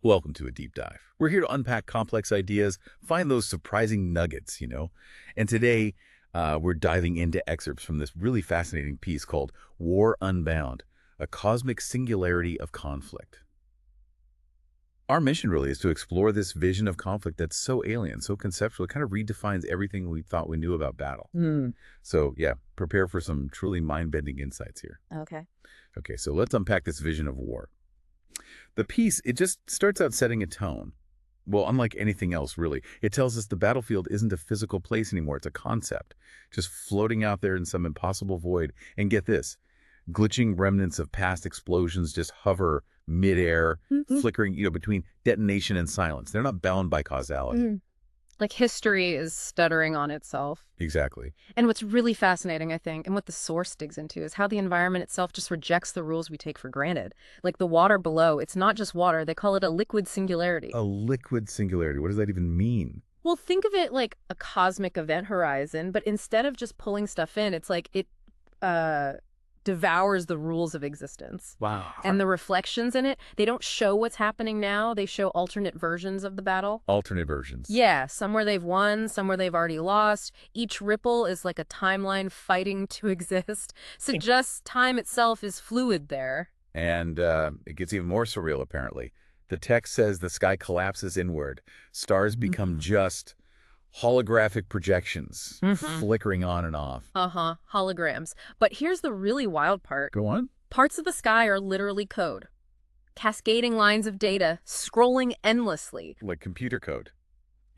Welcome to a deep dive. We're here to unpack complex ideas, find those surprising nuggets, And today, we're diving into excerpts from this really fascinating piece called War Unbound, a cosmic singularity of conflict. Our mission really is to explore this vision of conflict that's so alien, so conceptual, it kind of redefines everything we thought we knew about battle. So yeah, prepare for some truly mind-bending insights here. Okay. Okay, so let's unpack this vision of war. The piece, it just starts out setting a tone. Well, unlike anything else, really. It tells us the battlefield isn't a physical place anymore. It's a concept, just floating out there in some impossible void. And get this, glitching remnants of past explosions just hover midair, flickering, between detonation and silence. They're not bound by causality. Like history is stuttering on itself. Exactly. And what's really fascinating, I think, and what the source digs into is how the environment itself just rejects the rules we take for granted. Like the water below, it's not just water. They call it a liquid singularity. A liquid singularity. What does that even mean? Well, think of it like a cosmic event horizon, but instead of just pulling stuff in, it's like it devours the rules of existence. Wow. And the reflections in it, they don't show what's happening now. They show alternate versions of the battle. Alternate versions. Yeah, some where they've won, some where they've already lost. Each ripple is like a timeline fighting to exist. Suggests time itself is fluid there. And it gets even more surreal, apparently. The text says the sky collapses inward. Stars become just holographic projections, flickering on and off. Holograms. But here's the really wild part. Go on. Parts of the sky are literally code. Cascading lines of data, scrolling endlessly. Like computer code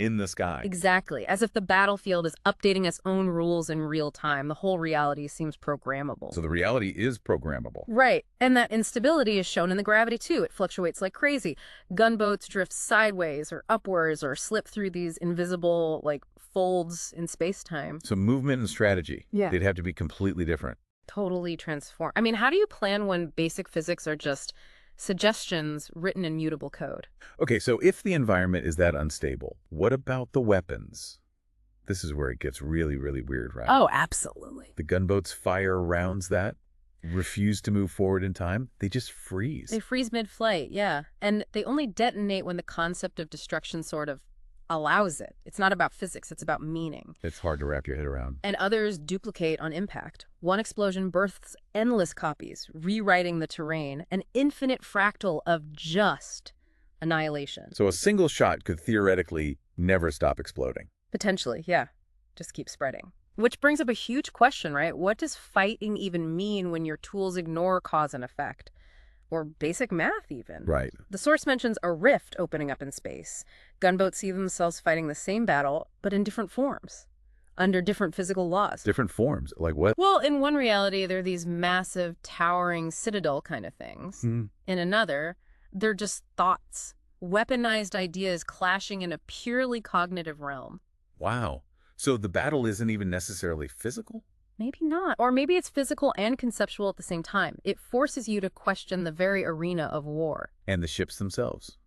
in the sky. Exactly. As if the battlefield is updating its own rules in real time. The whole reality seems programmable. So the reality is programmable. Right. And that instability is shown in the gravity, too. It fluctuates like crazy. Gunboats drift sideways or upwards or slip through these invisible, folds in space-time. So movement and strategy, Yeah. they'd have to be completely different. Totally transform. I mean, how do you plan when basic physics are just suggestions written in mutable code? Okay, so if the environment is that unstable, what about the weapons? This is where it gets really, really weird, right? Oh, absolutely. The gunboats fire rounds that refuse to move forward in time. They just freeze. They freeze mid-flight, yeah. And they only detonate when the concept of destruction sort of allows it. It's not about physics, it's about meaning. It's hard to wrap your head around. And others duplicate on impact. One explosion births endless copies, rewriting the terrain, an infinite fractal of just annihilation. So a single shot could theoretically never stop exploding. Potentially, yeah. Just keep spreading. Which brings up a huge question, right? What does fighting even mean when your tools ignore cause and effect? Or basic math, even. Right. The source mentions a rift opening up in space. Gunboats see themselves fighting the same battle, but in different forms, under different physical laws. Different forms? Like what? Well, in one reality, they're these massive, towering citadel kind of things. In another, they're just thoughts, weaponized ideas clashing in a purely cognitive realm. Wow. So the battle isn't even necessarily physical? Maybe not. Or maybe it's physical and conceptual at the same time. It forces you to question the very arena of war. And the ships themselves.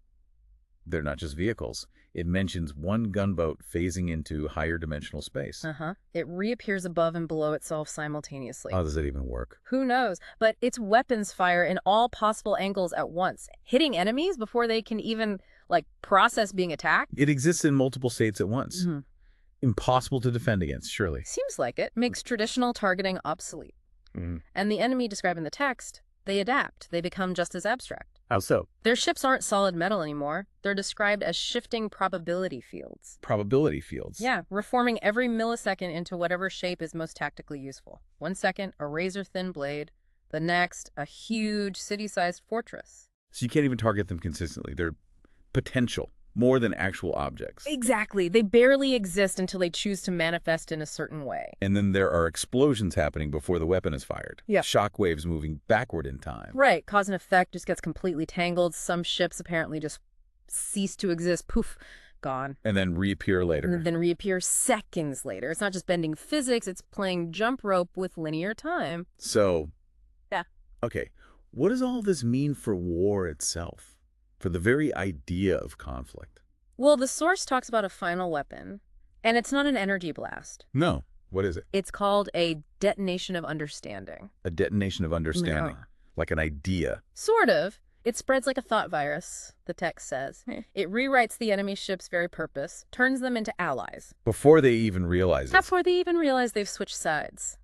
They're not just vehicles. It mentions one gunboat phasing into higher dimensional space. It reappears above and below itself simultaneously. How does it even work? Who knows? But its weapons fire in all possible angles at once, hitting enemies before they can even, process being attacked. It exists in multiple states at once. Impossible to defend against, surely. Seems like it. Makes traditional targeting obsolete. And the enemy described in the text, they adapt. They become just as abstract. How so? Their ships aren't solid metal anymore. They're described as shifting probability fields. Probability fields? Yeah, reforming every millisecond into whatever shape is most tactically useful. 1 second, a razor-thin blade. The next, a huge city-sized fortress. So you can't even target them consistently. They're potential. More than actual objects. Exactly. They barely exist until they choose to manifest in a certain way. And then there are explosions happening before the weapon is fired. Yeah. Shock waves moving backward in time. Right. Cause and effect just gets completely tangled. Some ships apparently just cease to exist. Poof. Gone. And then reappear later. And then reappear seconds later. It's not just bending physics. It's playing jump rope with linear time. So. Yeah. Okay. What does all this mean for war itself? For the very idea of conflict? Well, the source talks about a final weapon, and it's not an energy blast. No. What is it? It's called a detonation of understanding. A detonation of understanding. Yeah. Like an idea. Sort of. It spreads like a thought virus, the text says. It rewrites the enemy ship's very purpose, turns them into allies. Before they even realize it. Before they even realize they've switched sides.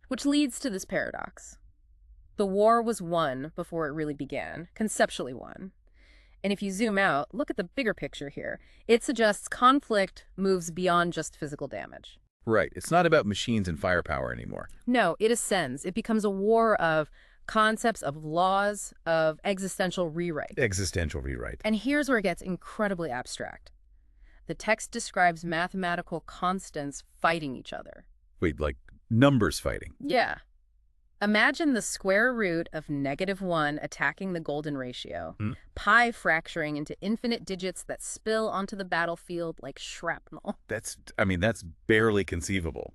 Which leads to this paradox. The war was won before it really began, conceptually won. And if you zoom out, look at the bigger picture here. It suggests conflict moves beyond just physical damage. Right. It's not about machines and firepower anymore. No, it ascends. It becomes a war of concepts, of laws, of existential rewrite. Existential rewrite. And here's where it gets incredibly abstract. The text describes mathematical constants fighting each other. Wait, like numbers fighting? Yeah. Imagine the square root of -1 attacking the golden ratio, pi fracturing into infinite digits that spill onto the battlefield like shrapnel. That's barely conceivable.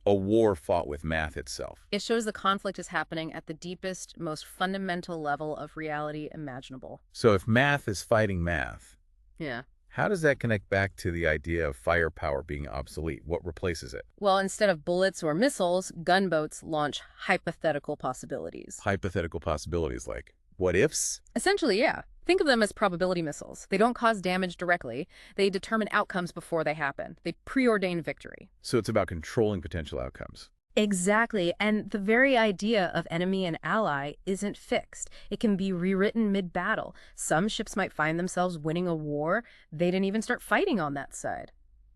A war fought with math itself. It shows the conflict is happening at the deepest, most fundamental level of reality imaginable. So if math is fighting math, Yeah. how does that connect back to the idea of firepower being obsolete? What replaces it? Well, instead of bullets or missiles, gunboats launch hypothetical possibilities. Hypothetical possibilities like what ifs? Essentially, yeah. Think of them as probability missiles. They don't cause damage directly. They determine outcomes before they happen. They preordain victory. So it's about controlling potential outcomes. Exactly. And the very idea of enemy and ally isn't fixed. It can be rewritten mid-battle. Some ships might find themselves winning a war they didn't even start fighting on that side.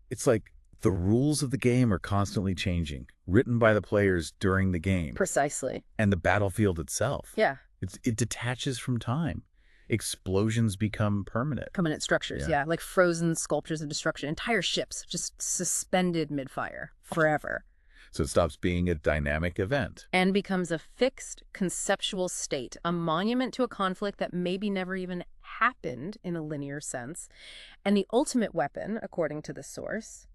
It's like the rules of the game are constantly changing, written by the players during the game. Precisely. And the battlefield itself. Yeah. It detaches from time. Explosions become permanent. Permanent structures, yeah. Like frozen sculptures of destruction. Entire ships just suspended mid-fire forever. So it stops being a dynamic event. And becomes a fixed conceptual state, a monument to a conflict that maybe never even happened in a linear sense. And the ultimate weapon, according to the source,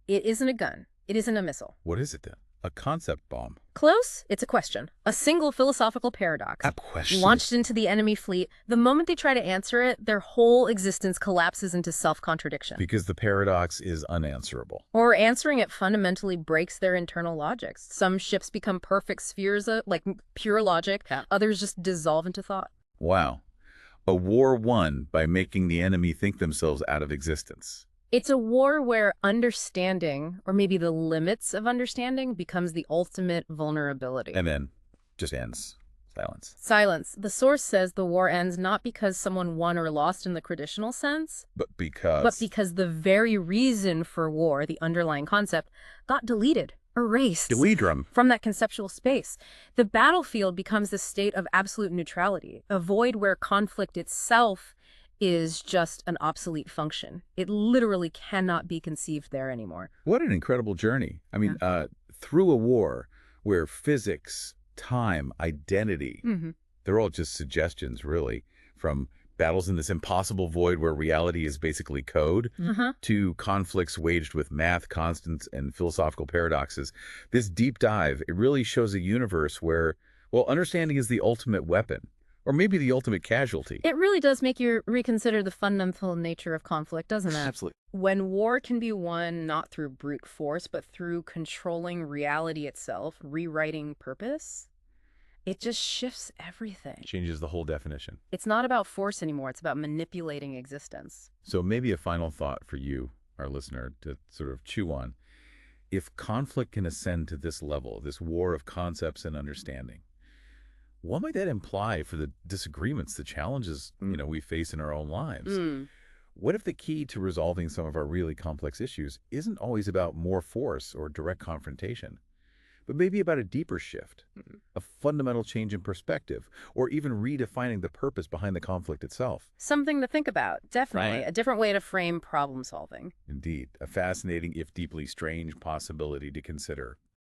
it isn't a gun. It isn't a missile. What is it then? A concept bomb. Close. It's a question. A single philosophical paradox. A question. Launched into the enemy fleet. The moment they try to answer it, their whole existence collapses into self-contradiction. Because the paradox is unanswerable. Or answering it fundamentally breaks their internal logics. Some ships become perfect spheres of, like, pure logic. Others just dissolve into thought. Wow. A war won by making the enemy think themselves out of existence. It's a war where understanding, or maybe the limits of understanding, becomes the ultimate vulnerability. And then just ends. Silence. Silence. The source says the war ends not because someone won or lost in the traditional sense, But because the very reason for war, the underlying concept, got deleted, erased Deledrum. from that conceptual space. The battlefield becomes the state of absolute neutrality, a void where conflict itself is just an obsolete function. It literally cannot be conceived there anymore. What an incredible journey. I mean, through a war where physics, time, identity, they're all just suggestions, really, from battles in this impossible void where reality is basically code, to conflicts waged with math, constants, and philosophical paradoxes. This deep dive, it really shows a universe where, well, understanding is the ultimate weapon. Or maybe the ultimate casualty. It really does make you reconsider the fundamental nature of conflict, doesn't it? Absolutely. When war can be won not through brute force, but through controlling reality itself, rewriting purpose, it just shifts everything. Changes the whole definition. It's not about force anymore. It's about manipulating existence. So maybe a final thought for you, our listener, to sort of chew on. If conflict can ascend to this level, this war of concepts and understanding, what might that imply for the disagreements, the challenges, we face in our own lives? What if the key to resolving some of our really complex issues isn't always about more force or direct confrontation, but maybe about a deeper shift, a fundamental change in perspective, or even redefining the purpose behind the conflict itself? Something to think about, definitely. Right. A different way to frame problem solving. Indeed, a fascinating, if deeply strange, possibility to consider.